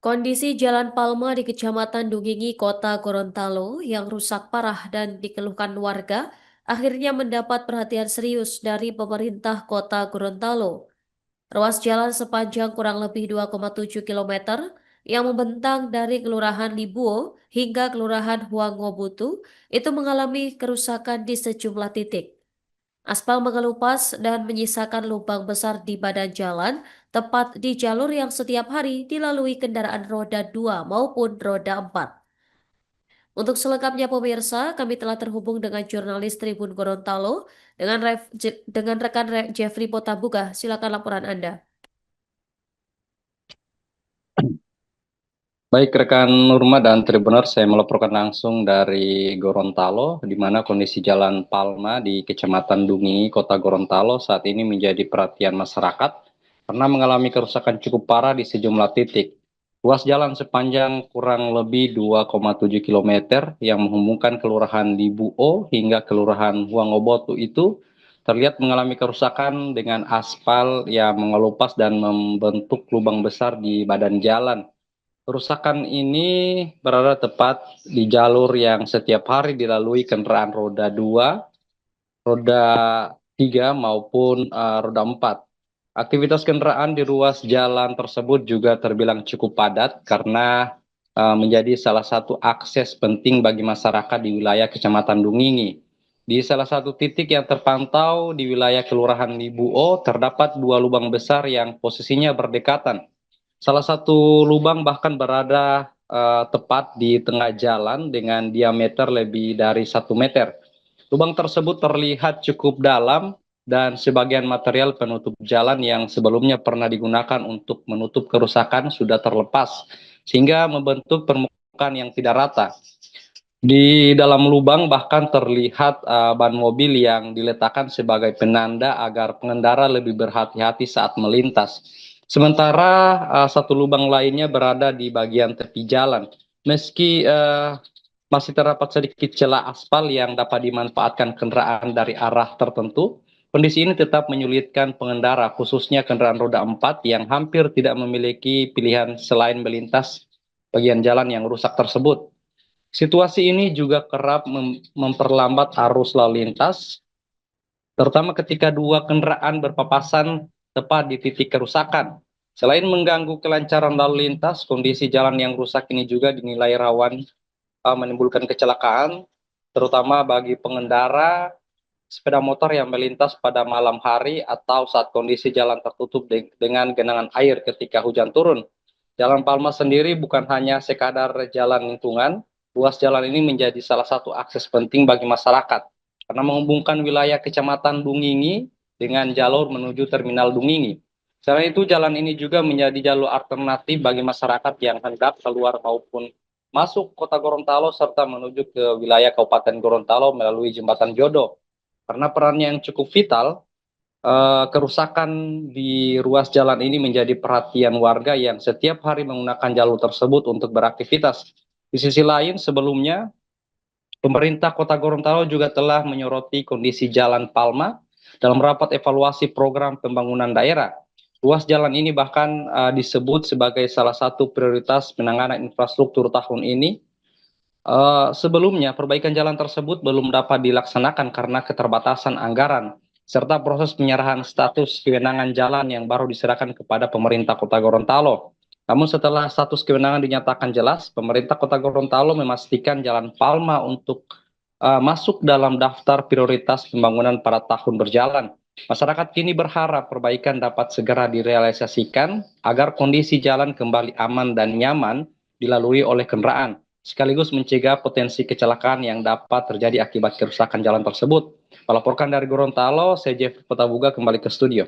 Kondisi Jalan Palma di Kecamatan Dungingi, Kota Gorontalo yang rusak parah dan dikeluhkan warga akhirnya mendapat perhatian serius dari pemerintah Kota Gorontalo. Ruas jalan sepanjang kurang lebih 2,7 km yang membentang dari Kelurahan Libuo hingga Kelurahan Huangobutu itu mengalami kerusakan di sejumlah titik. Aspal mengelupas dan menyisakan lubang besar di badan jalan, tepat di jalur yang setiap hari dilalui kendaraan roda 2 maupun roda 4. Untuk selengkapnya pemirsa, kami telah terhubung dengan jurnalis Tribun Gorontalo dengan Jeffrey Potabuga. Silakan laporan Anda. Baik rekan Nurma dan Tribuner, saya melaporkan langsung dari Gorontalo, di mana kondisi Jalan Palma di Kecamatan Dungi, Kota Gorontalo saat ini menjadi perhatian masyarakat karena mengalami kerusakan cukup parah di sejumlah titik. Ruas jalan sepanjang kurang lebih 2,7 km yang menghubungkan Kelurahan Libuo hingga Kelurahan Huangobotu itu terlihat mengalami kerusakan dengan aspal yang mengelupas dan membentuk lubang besar di badan jalan. Kerusakan ini berada tepat di jalur yang setiap hari dilalui kendaraan roda 2, roda 3 maupun roda 4. Aktivitas kendaraan di ruas jalan tersebut juga terbilang cukup padat karena menjadi salah satu akses penting bagi masyarakat di wilayah Kecamatan Dungingi. Di salah satu titik yang terpantau di wilayah Kelurahan Libuo terdapat dua lubang besar yang posisinya berdekatan. Salah satu lubang bahkan berada tepat di tengah jalan dengan diameter lebih dari 1 meter. Lubang tersebut terlihat cukup dalam dan sebagian material penutup jalan yang sebelumnya pernah digunakan untuk menutup kerusakan sudah terlepas, sehingga membentuk permukaan yang tidak rata. Di dalam lubang bahkan terlihat ban mobil yang diletakkan sebagai penanda agar pengendara lebih berhati-hati saat melintas. Sementara satu lubang lainnya berada di bagian tepi jalan. Meski masih terdapat sedikit celah aspal yang dapat dimanfaatkan kendaraan dari arah tertentu, kondisi ini tetap menyulitkan pengendara, khususnya kendaraan roda 4 yang hampir tidak memiliki pilihan selain melintas bagian jalan yang rusak tersebut. Situasi ini juga kerap memperlambat arus lalu lintas, terutama ketika dua kendaraan berpapasan tepat di titik kerusakan. Selain mengganggu kelancaran lalu lintas, kondisi jalan yang rusak ini juga dinilai rawan menimbulkan kecelakaan, terutama bagi pengendara sepeda motor yang melintas pada malam hari atau saat kondisi jalan tertutup dengan genangan air ketika hujan turun. Jalan Palma sendiri bukan hanya sekadar jalan lingkungan, ruas jalan ini menjadi salah satu akses penting bagi masyarakat karena menghubungkan wilayah Kecamatan Dungingi dengan jalur menuju Terminal Dungingi. Selain itu, jalan ini juga menjadi jalur alternatif bagi masyarakat yang hendak keluar maupun masuk Kota Gorontalo serta menuju ke wilayah Kabupaten Gorontalo melalui Jembatan Jodo. Karena perannya yang cukup vital, kerusakan di ruas jalan ini menjadi perhatian warga yang setiap hari menggunakan jalur tersebut untuk beraktivitas. Di sisi lain, sebelumnya pemerintah Kota Gorontalo juga telah menyoroti kondisi Jalan Palma dalam rapat evaluasi program pembangunan daerah. Ruas jalan ini bahkan disebut sebagai salah satu prioritas penanganan infrastruktur tahun ini. Sebelumnya, perbaikan jalan tersebut belum dapat dilaksanakan karena keterbatasan anggaran, serta proses penyerahan status kewenangan jalan yang baru diserahkan kepada pemerintah Kota Gorontalo. Namun setelah status kewenangan dinyatakan jelas, pemerintah Kota Gorontalo memastikan Jalan Palma untuk masuk dalam daftar prioritas pembangunan pada tahun berjalan. Masyarakat kini berharap perbaikan dapat segera direalisasikan agar kondisi jalan kembali aman dan nyaman dilalui oleh kendaraan, sekaligus mencegah potensi kecelakaan yang dapat terjadi akibat kerusakan jalan tersebut. Melaporkan dari Gorontalo, saya Jeff Potabuga kembali ke studio.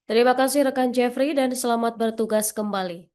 Terima kasih rekan Jeffrey dan selamat bertugas kembali.